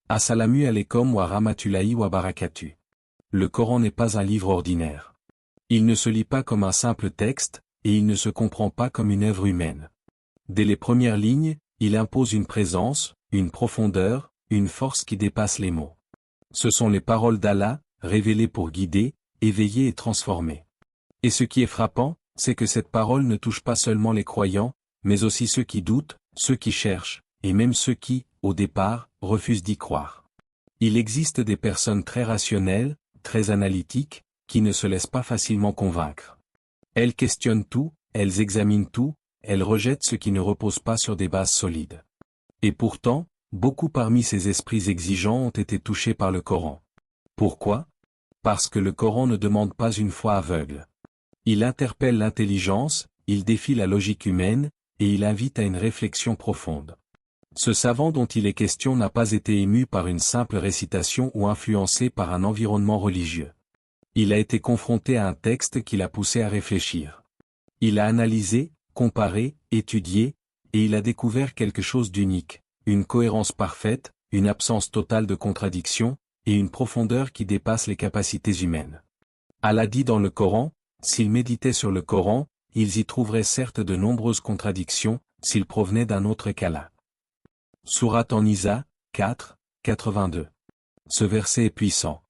Assalamu alaikum wa rahmatullahi wa barakatuh. Le Coran n'est pas un livre ordinaire. Il ne se lit pas comme un simple texte, et il ne se comprend pas comme une œuvre humaine. Dès les premières lignes, il impose une présence, une profondeur, une force qui dépasse les mots. Ce sont les paroles d'Allah, révélées pour guider, éveiller et transformer. Et ce qui est frappant, c'est que cette parole ne touche pas seulement les croyants, mais aussi ceux qui doutent, ceux qui cherchent, et même ceux qui, au départ, refusent d'y croire. Il existe des personnes très rationnelles, très analytiques, qui ne se laissent pas facilement convaincre. Elles questionnent tout, elles examinent tout, elles rejettent ce qui ne repose pas sur des bases solides. Et pourtant, beaucoup parmi ces esprits exigeants ont été touchés par le Coran. Pourquoi? Parce que le Coran ne demande pas une foi aveugle. Il interpelle l'intelligence, il défie la logique humaine, et il invite à une réflexion profonde. Ce savant dont il est question n'a pas été ému par une simple récitation ou influencé par un environnement religieux. Il a été confronté à un texte qui l'a poussé à réfléchir. Il a analysé, comparé, étudié, et il a découvert quelque chose d'unique, une cohérence parfaite, une absence totale de contradiction, et une profondeur qui dépasse les capacités humaines. Allah dit dans le Coran, s'ils méditaient sur le Coran, ils y trouveraient certes de nombreuses contradictions, s'ils provenaient d'un autre qu'Allah. Sourate An-Nisa, 4, 82. Ce verset est puissant.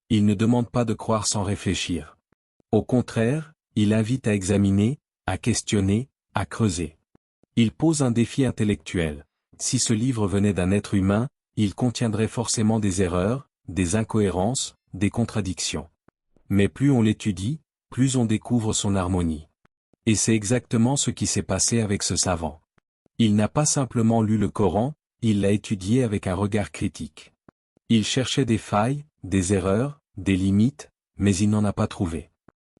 Il ne demande pas de croire sans réfléchir. Au contraire, il invite à examiner, à questionner, à creuser. Il pose un défi intellectuel. Si ce livre venait d'un être humain, il contiendrait forcément des erreurs, des incohérences, des contradictions. Mais plus on l'étudie, plus on découvre son harmonie. Et c'est exactement ce qui s'est passé avec ce savant. Il n'a pas simplement lu le Coran, il l'a étudié avec un regard critique. Il cherchait des failles, des erreurs, des limites, mais il n'en a pas trouvé.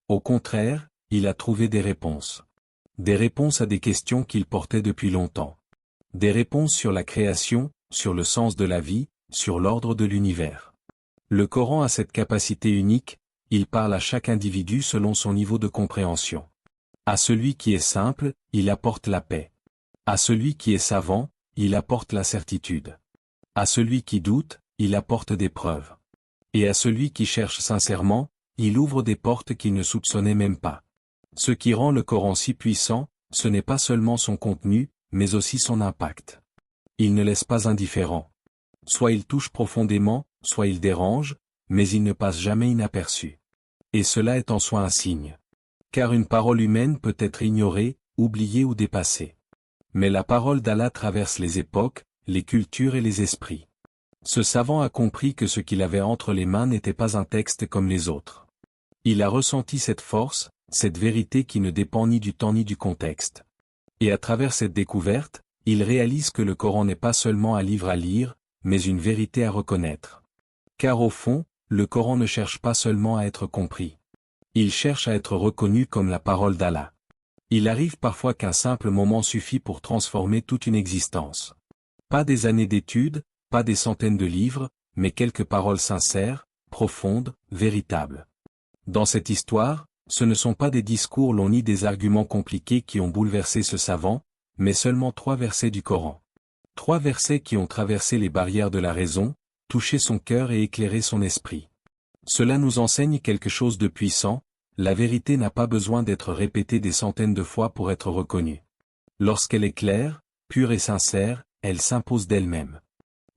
Au contraire, il a trouvé des réponses. Des réponses à des questions qu'il portait depuis longtemps. Des réponses sur la création, sur le sens de la vie, sur l'ordre de l'univers. Le Coran a cette capacité unique, il parle à chaque individu selon son niveau de compréhension. À celui qui est simple, il apporte la paix. À celui qui est savant, il apporte la certitude. À celui qui doute, il apporte des preuves. Et à celui qui cherche sincèrement, il ouvre des portes qu'il ne soupçonnait même pas. Ce qui rend le Coran si puissant, ce n'est pas seulement son contenu, mais aussi son impact. Il ne laisse pas indifférent. Soit il touche profondément, soit il dérange, mais il ne passe jamais inaperçu. Et cela est en soi un signe. Car une parole humaine peut être ignorée, oubliée ou dépassée. Mais la parole d'Allah traverse les époques, les cultures et les esprits. Ce savant a compris que ce qu'il avait entre les mains n'était pas un texte comme les autres. Il a ressenti cette force, cette vérité qui ne dépend ni du temps ni du contexte. Et à travers cette découverte, il réalise que le Coran n'est pas seulement un livre à lire, mais une vérité à reconnaître. Car au fond, le Coran ne cherche pas seulement à être compris. Il cherche à être reconnu comme la parole d'Allah. Il arrive parfois qu'un simple moment suffit pour transformer toute une existence. Pas des années d'études, pas des centaines de livres, mais quelques paroles sincères, profondes, véritables. Dans cette histoire, ce ne sont pas des discours longs ni des arguments compliqués qui ont bouleversé ce savant, mais seulement 3 versets du Coran. 3 versets qui ont traversé les barrières de la raison, touché son cœur et éclairé son esprit. Cela nous enseigne quelque chose de puissant, la vérité n'a pas besoin d'être répétée des centaines de fois pour être reconnue. Lorsqu'elle est claire, pure et sincère, elle s'impose d'elle-même.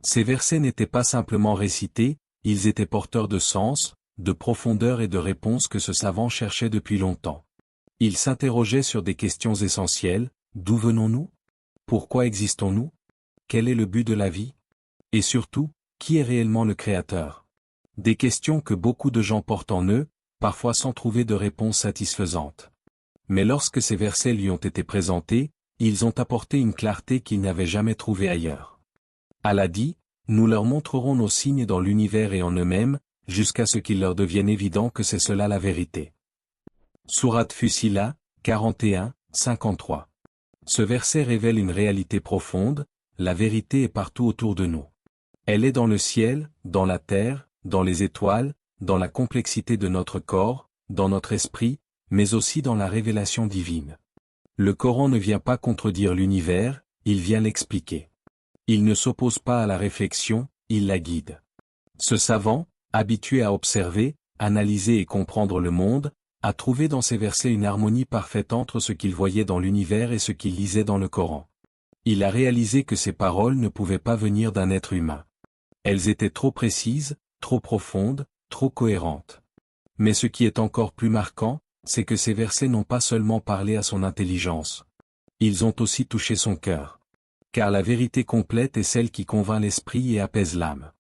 Ces versets n'étaient pas simplement récités, ils étaient porteurs de sens, de profondeur et de réponses que ce savant cherchait depuis longtemps. Il s'interrogeait sur des questions essentielles, d'où venons-nous? Pourquoi existons-nous? Quel est le but de la vie? Et surtout, qui est réellement le Créateur? Des questions que beaucoup de gens portent en eux, parfois sans trouver de réponse satisfaisante. Mais lorsque ces versets lui ont été présentés, ils ont apporté une clarté qu'il n'avait jamais trouvée ailleurs. Allah dit, nous leur montrerons nos signes dans l'univers et en eux-mêmes, jusqu'à ce qu'il leur devienne évident que c'est cela la vérité. Sourate Fussilat, 41, 53. Ce verset révèle une réalité profonde, la vérité est partout autour de nous. Elle est dans le ciel, dans la terre, dans les étoiles, dans la complexité de notre corps, dans notre esprit, mais aussi dans la révélation divine. Le Coran ne vient pas contredire l'univers, il vient l'expliquer. Il ne s'oppose pas à la réflexion, il la guide. Ce savant, habitué à observer, analyser et comprendre le monde, a trouvé dans ces versets une harmonie parfaite entre ce qu'il voyait dans l'univers et ce qu'il lisait dans le Coran. Il a réalisé que ces paroles ne pouvaient pas venir d'un être humain. Elles étaient trop précises, trop profondes, trop cohérentes. Mais ce qui est encore plus marquant, c'est que ces versets n'ont pas seulement parlé à son intelligence. Ils ont aussi touché son cœur. Car la vérité complète est celle qui convainc l'esprit et apaise l'âme.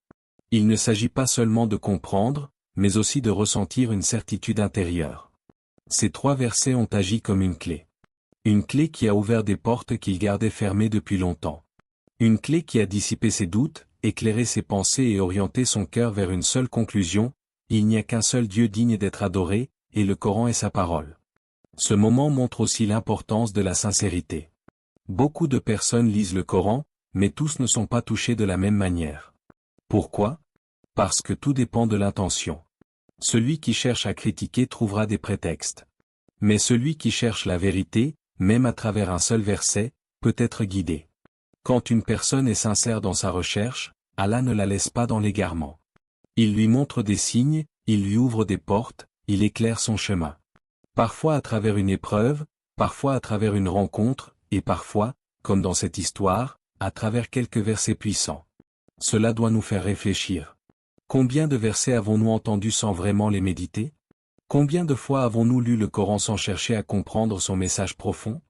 Il ne s'agit pas seulement de comprendre, mais aussi de ressentir une certitude intérieure. Ces 3 versets ont agi comme une clé. Une clé qui a ouvert des portes qu'il gardait fermées depuis longtemps. Une clé qui a dissipé ses doutes, éclairé ses pensées et orienté son cœur vers une seule conclusion: il n'y a qu'un seul Dieu digne d'être adoré, et le Coran est sa parole. Ce moment montre aussi l'importance de la sincérité. Beaucoup de personnes lisent le Coran, mais tous ne sont pas touchés de la même manière. Pourquoi? Parce que tout dépend de l'intention. Celui qui cherche à critiquer trouvera des prétextes. Mais celui qui cherche la vérité, même à travers un seul verset, peut être guidé. Quand une personne est sincère dans sa recherche, Allah ne la laisse pas dans l'égarement. Il lui montre des signes, il lui ouvre des portes, il éclaire son chemin. Parfois à travers une épreuve, parfois à travers une rencontre, et parfois, comme dans cette histoire, à travers quelques versets puissants. Cela doit nous faire réfléchir. Combien de versets avons-nous entendus sans vraiment les méditer? Combien de fois avons-nous lu le Coran sans chercher à comprendre son message profond?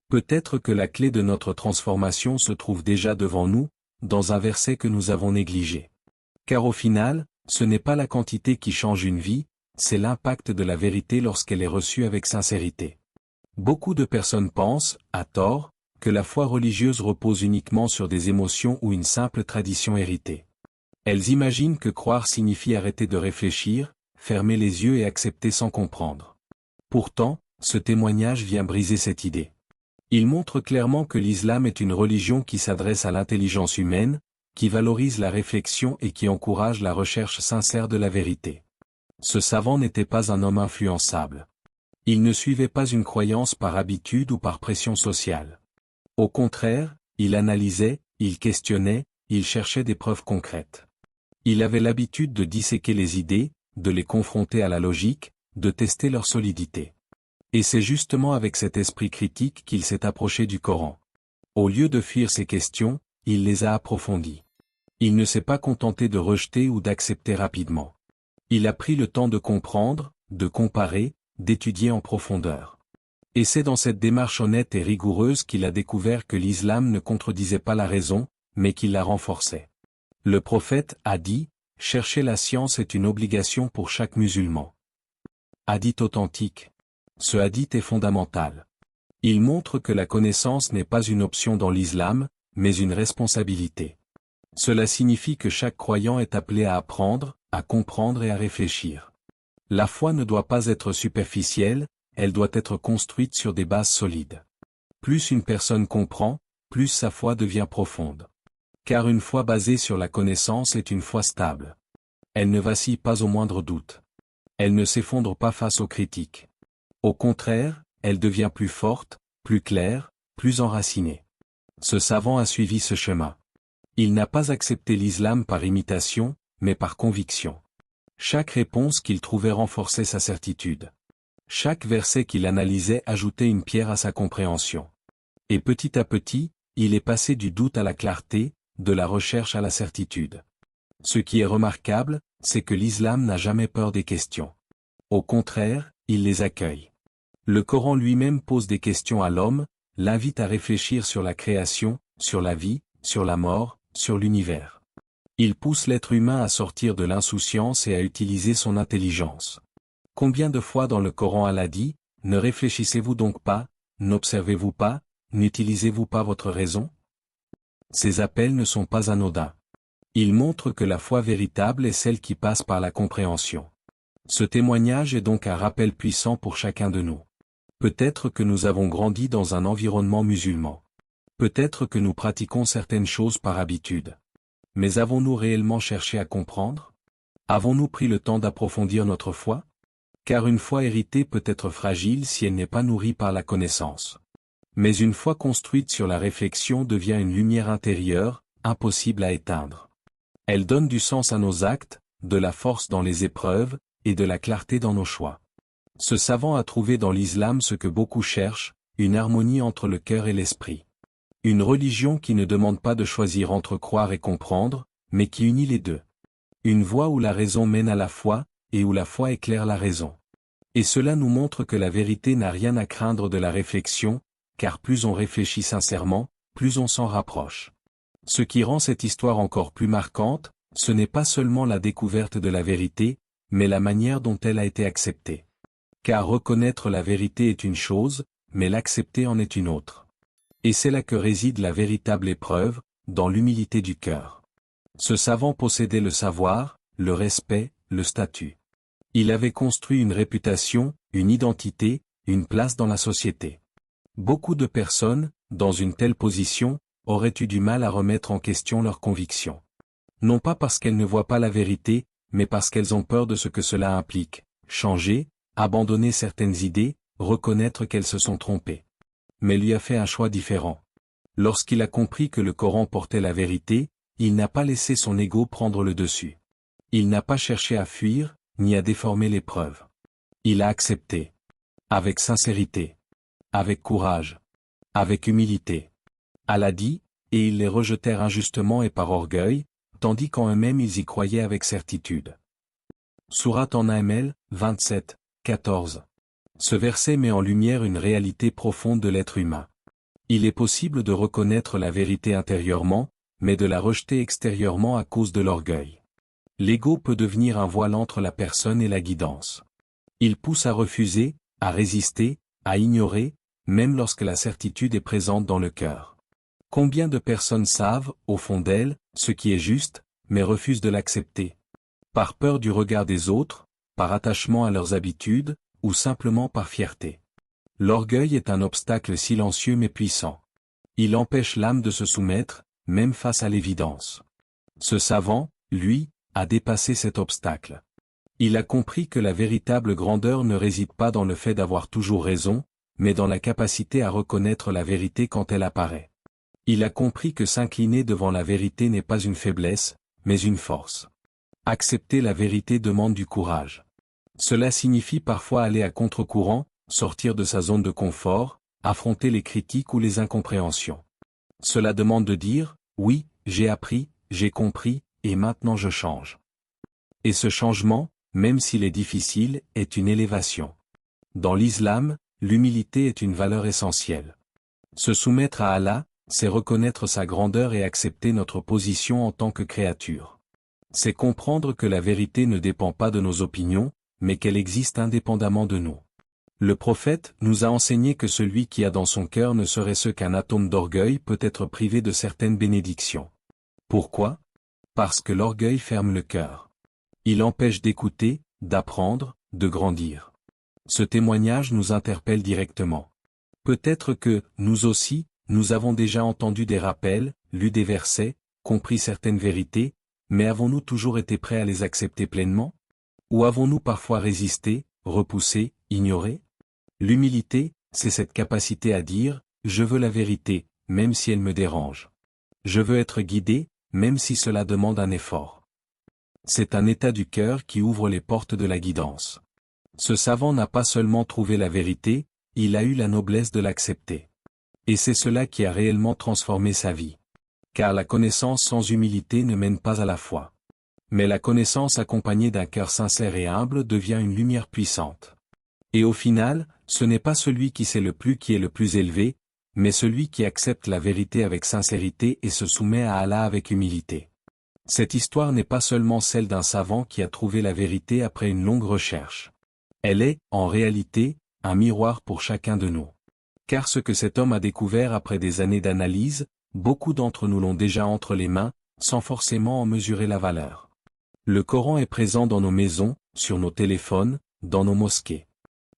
Peut-être que la clé de notre transformation se trouve déjà devant nous, dans un verset que nous avons négligé. Car au final, ce n'est pas la quantité qui change une vie, c'est l'impact de la vérité lorsqu'elle est reçue avec sincérité. Beaucoup de personnes pensent, à tort, que la foi religieuse repose uniquement sur des émotions ou une simple tradition héritée. Elles imaginent que croire signifie arrêter de réfléchir, fermer les yeux et accepter sans comprendre. Pourtant, ce témoignage vient briser cette idée. Il montre clairement que l'islam est une religion qui s'adresse à l'intelligence humaine, qui valorise la réflexion et qui encourage la recherche sincère de la vérité. Ce savant n'était pas un homme influençable. Il ne suivait pas une croyance par habitude ou par pression sociale. Au contraire, il analysait, il questionnait, il cherchait des preuves concrètes. Il avait l'habitude de disséquer les idées, de les confronter à la logique, de tester leur solidité. Et c'est justement avec cet esprit critique qu'il s'est approché du Coran. Au lieu de fuir ces questions, il les a approfondies. Il ne s'est pas contenté de rejeter ou d'accepter rapidement. Il a pris le temps de comprendre, de comparer, d'étudier en profondeur. Et c'est dans cette démarche honnête et rigoureuse qu'il a découvert que l'islam ne contredisait pas la raison, mais qu'il la renforçait. Le prophète a dit, « Chercher la science est une obligation pour chaque musulman. » Hadith authentique. Ce hadith est fondamental. Il montre que la connaissance n'est pas une option dans l'islam, mais une responsabilité. Cela signifie que chaque croyant est appelé à apprendre, à comprendre et à réfléchir. La foi ne doit pas être superficielle, elle doit être construite sur des bases solides. Plus une personne comprend, plus sa foi devient profonde. Car une foi basée sur la connaissance est une foi stable. Elle ne vacille pas au moindre doute. Elle ne s'effondre pas face aux critiques. Au contraire, elle devient plus forte, plus claire, plus enracinée. Ce savant a suivi ce chemin. Il n'a pas accepté l'islam par imitation, mais par conviction. Chaque réponse qu'il trouvait renforçait sa certitude. Chaque verset qu'il analysait ajoutait une pierre à sa compréhension. Et petit à petit, il est passé du doute à la clarté, de la recherche à la certitude. Ce qui est remarquable, c'est que l'islam n'a jamais peur des questions. Au contraire, il les accueille. Le Coran lui-même pose des questions à l'homme, l'invite à réfléchir sur la création, sur la vie, sur la mort, sur l'univers. Il pousse l'être humain à sortir de l'insouciance et à utiliser son intelligence. Combien de fois dans le Coran Allah dit, « Ne réfléchissez-vous donc pas, n'observez-vous pas, n'utilisez-vous pas votre raison ?» Ces appels ne sont pas anodins. Ils montrent que la foi véritable est celle qui passe par la compréhension. Ce témoignage est donc un rappel puissant pour chacun de nous. Peut-être que nous avons grandi dans un environnement musulman. Peut-être que nous pratiquons certaines choses par habitude. Mais avons-nous réellement cherché à comprendre? Avons-nous pris le temps d'approfondir notre foi? Car une foi héritée peut être fragile si elle n'est pas nourrie par la connaissance. Mais une foi construite sur la réflexion devient une lumière intérieure, impossible à éteindre. Elle donne du sens à nos actes, de la force dans les épreuves, et de la clarté dans nos choix. Ce savant a trouvé dans l'islam ce que beaucoup cherchent, une harmonie entre le cœur et l'esprit. Une religion qui ne demande pas de choisir entre croire et comprendre, mais qui unit les deux. Une voie où la raison mène à la foi, et où la foi éclaire la raison. Et cela nous montre que la vérité n'a rien à craindre de la réflexion, car plus on réfléchit sincèrement, plus on s'en rapproche. Ce qui rend cette histoire encore plus marquante, ce n'est pas seulement la découverte de la vérité, mais la manière dont elle a été acceptée. Car reconnaître la vérité est une chose, mais l'accepter en est une autre. Et c'est là que réside la véritable épreuve, dans l'humilité du cœur. Ce savant possédait le savoir, le respect, le statut. Il avait construit une réputation, une identité, une place dans la société. Beaucoup de personnes, dans une telle position, auraient eu du mal à remettre en question leurs convictions. Non pas parce qu'elles ne voient pas la vérité, mais parce qu'elles ont peur de ce que cela implique, changer, abandonner certaines idées, reconnaître qu'elles se sont trompées. Mais lui a fait un choix différent. Lorsqu'il a compris que le Coran portait la vérité, il n'a pas laissé son ego prendre le dessus. Il n'a pas cherché à fuir, ni à déformer l'épreuve. Il a accepté. Avec sincérité. Avec courage. Avec humilité. Allah dit, et ils les rejetèrent injustement et par orgueil, tandis qu'en eux-mêmes ils y croyaient avec certitude. Sourate An-Naml, 27, 14. Ce verset met en lumière une réalité profonde de l'être humain. Il est possible de reconnaître la vérité intérieurement, mais de la rejeter extérieurement à cause de l'orgueil. L'ego peut devenir un voile entre la personne et la guidance. Il pousse à refuser, à résister, à ignorer, même lorsque la certitude est présente dans le cœur. Combien de personnes savent, au fond d'elles, ce qui est juste, mais refusent de l'accepter? Par peur du regard des autres, par attachement à leurs habitudes, ou simplement par fierté. L'orgueil est un obstacle silencieux mais puissant. Il empêche l'âme de se soumettre, même face à l'évidence. Ce savant, lui, a dépassé cet obstacle. Il a compris que la véritable grandeur ne réside pas dans le fait d'avoir toujours raison, mais dans la capacité à reconnaître la vérité quand elle apparaît. Il a compris que s'incliner devant la vérité n'est pas une faiblesse, mais une force. Accepter la vérité demande du courage. Cela signifie parfois aller à contre-courant, sortir de sa zone de confort, affronter les critiques ou les incompréhensions. Cela demande de dire, oui, j'ai appris, j'ai compris, et maintenant je change. Et ce changement, même s'il est difficile, est une élévation. Dans l'islam, l'humilité est une valeur essentielle. Se soumettre à Allah, c'est reconnaître sa grandeur et accepter notre position en tant que créature. C'est comprendre que la vérité ne dépend pas de nos opinions, mais qu'elle existe indépendamment de nous. Le prophète nous a enseigné que celui qui a dans son cœur ne serait-ce qu'un atome d'orgueil peut être privé de certaines bénédictions. Pourquoi? Parce que l'orgueil ferme le cœur. Il empêche d'écouter, d'apprendre, de grandir. Ce témoignage nous interpelle directement. Peut-être que, nous aussi, nous avons déjà entendu des rappels, lu des versets, compris certaines vérités, mais avons-nous toujours été prêts à les accepter pleinement? Ou avons-nous parfois résisté, repoussé, ignoré? L'humilité, c'est cette capacité à dire, je veux la vérité, même si elle me dérange. Je veux être guidé, même si cela demande un effort. C'est un état du cœur qui ouvre les portes de la guidance. Ce savant n'a pas seulement trouvé la vérité, il a eu la noblesse de l'accepter. Et c'est cela qui a réellement transformé sa vie. Car la connaissance sans humilité ne mène pas à la foi. Mais la connaissance accompagnée d'un cœur sincère et humble devient une lumière puissante. Et au final, ce n'est pas celui qui sait le plus qui est le plus élevé, mais celui qui accepte la vérité avec sincérité et se soumet à Allah avec humilité. Cette histoire n'est pas seulement celle d'un savant qui a trouvé la vérité après une longue recherche. Elle est, en réalité, un miroir pour chacun de nous. Car ce que cet homme a découvert après des années d'analyse, beaucoup d'entre nous l'ont déjà entre les mains, sans forcément en mesurer la valeur. Le Coran est présent dans nos maisons, sur nos téléphones, dans nos mosquées.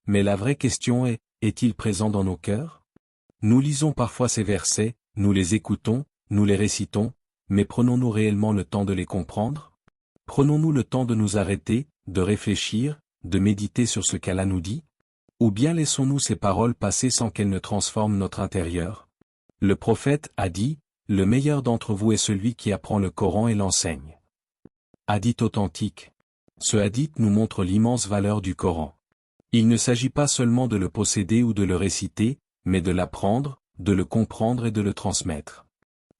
Mais la vraie question est-il présent dans nos cœurs? Nous lisons parfois ces versets, nous les écoutons, nous les récitons, mais prenons-nous réellement le temps de les comprendre? Prenons-nous le temps de nous arrêter, de réfléchir, de méditer sur ce qu'Allah nous dit? Ou bien laissons-nous ces paroles passer sans qu'elles ne transforment notre intérieur? Le prophète a dit, « Le meilleur d'entre vous est celui qui apprend le Coran et l'enseigne. » Hadith authentique. Ce hadith nous montre l'immense valeur du Coran. Il ne s'agit pas seulement de le posséder ou de le réciter, mais de l'apprendre, de le comprendre et de le transmettre.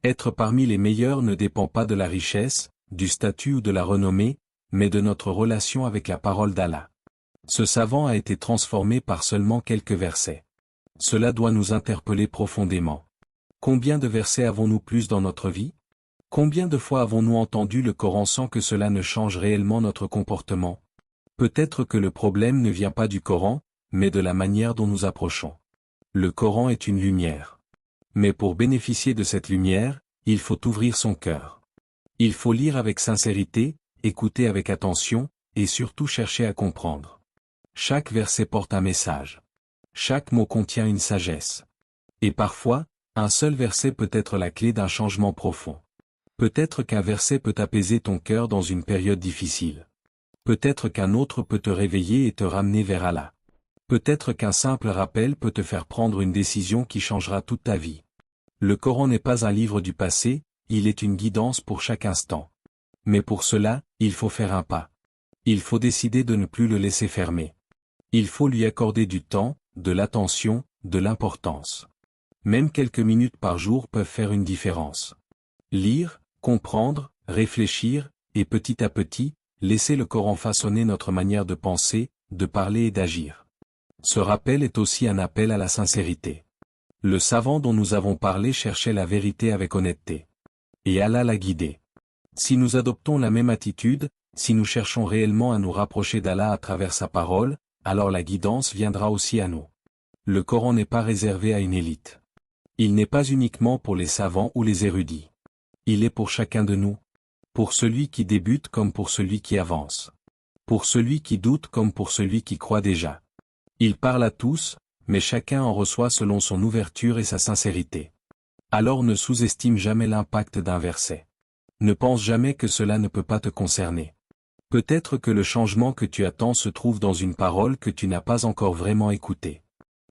Être parmi les meilleurs ne dépend pas de la richesse, du statut ou de la renommée, mais de notre relation avec la parole d'Allah. Ce savant a été transformé par seulement quelques versets. Cela doit nous interpeller profondément. Combien de versets avons-nous plus dans notre vie? Combien de fois avons-nous entendu le Coran sans que cela ne change réellement notre comportement? Peut-être que le problème ne vient pas du Coran, mais de la manière dont nous approchons. Le Coran est une lumière. Mais pour bénéficier de cette lumière, il faut ouvrir son cœur. Il faut lire avec sincérité, écouter avec attention, et surtout chercher à comprendre. Chaque verset porte un message. Chaque mot contient une sagesse. Et parfois, un seul verset peut être la clé d'un changement profond. Peut-être qu'un verset peut apaiser ton cœur dans une période difficile. Peut-être qu'un autre peut te réveiller et te ramener vers Allah. Peut-être qu'un simple rappel peut te faire prendre une décision qui changera toute ta vie. Le Coran n'est pas un livre du passé, il est une guidance pour chaque instant. Mais pour cela, il faut faire un pas. Il faut décider de ne plus le laisser fermer. Il faut lui accorder du temps, de l'attention, de l'importance. Même quelques minutes par jour peuvent faire une différence. Lire, comprendre, réfléchir, et petit à petit, laisser le Coran façonner notre manière de penser, de parler et d'agir. Ce rappel est aussi un appel à la sincérité. Le savant dont nous avons parlé cherchait la vérité avec honnêteté. Et Allah l'a guidé. Si nous adoptons la même attitude, si nous cherchons réellement à nous rapprocher d'Allah à travers sa parole, alors la guidance viendra aussi à nous. Le Coran n'est pas réservé à une élite. Il n'est pas uniquement pour les savants ou les érudits. Il est pour chacun de nous. Pour celui qui débute comme pour celui qui avance. Pour celui qui doute comme pour celui qui croit déjà. Il parle à tous, mais chacun en reçoit selon son ouverture et sa sincérité. Alors ne sous-estime jamais l'impact d'un verset. Ne pense jamais que cela ne peut pas te concerner. Peut-être que le changement que tu attends se trouve dans une parole que tu n'as pas encore vraiment écoutée.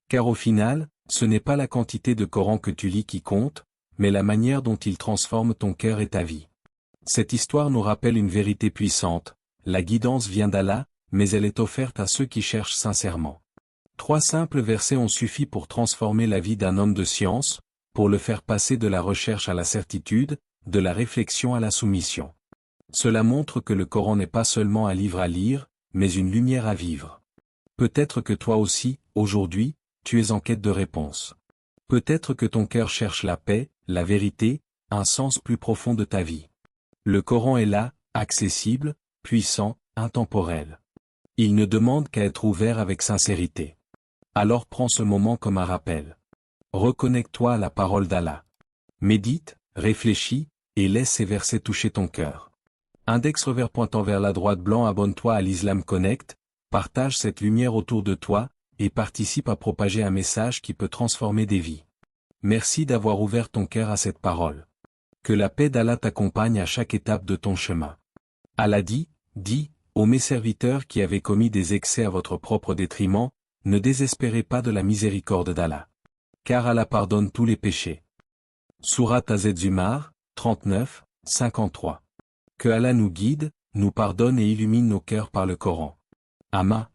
Car au final, ce n'est pas la quantité de Coran que tu lis qui compte, mais la manière dont il transforme ton cœur et ta vie. Cette histoire nous rappelle une vérité puissante, la guidance vient d'Allah, mais elle est offerte à ceux qui cherchent sincèrement. 3 simples versets ont suffi pour transformer la vie d'un homme de science, pour le faire passer de la recherche à la certitude, de la réflexion à la soumission. Cela montre que le Coran n'est pas seulement un livre à lire, mais une lumière à vivre. Peut-être que toi aussi, aujourd'hui, tu es en quête de réponse. Peut-être que ton cœur cherche la paix, la vérité, un sens plus profond de ta vie. Le Coran est là, accessible, puissant, intemporel. Il ne demande qu'à être ouvert avec sincérité. Alors prends ce moment comme un rappel. Reconnecte-toi à la parole d'Allah. Médite, réfléchis, et laisse ces versets toucher ton cœur. Index revers pointant vers la droite blanc. Abonne-toi à l'Islam Connect, partage cette lumière autour de toi, et participe à propager un message qui peut transformer des vies. Merci d'avoir ouvert ton cœur à cette parole. Que la paix d'Allah t'accompagne à chaque étape de ton chemin. Allah dit, ô mes serviteurs qui avez commis des excès à votre propre détriment, ne désespérez pas de la miséricorde d'Allah. Car Allah pardonne tous les péchés. Sourate Az-Zumar, 39, 53. Que Allah nous guide, nous pardonne et illumine nos cœurs par le Coran. Amin.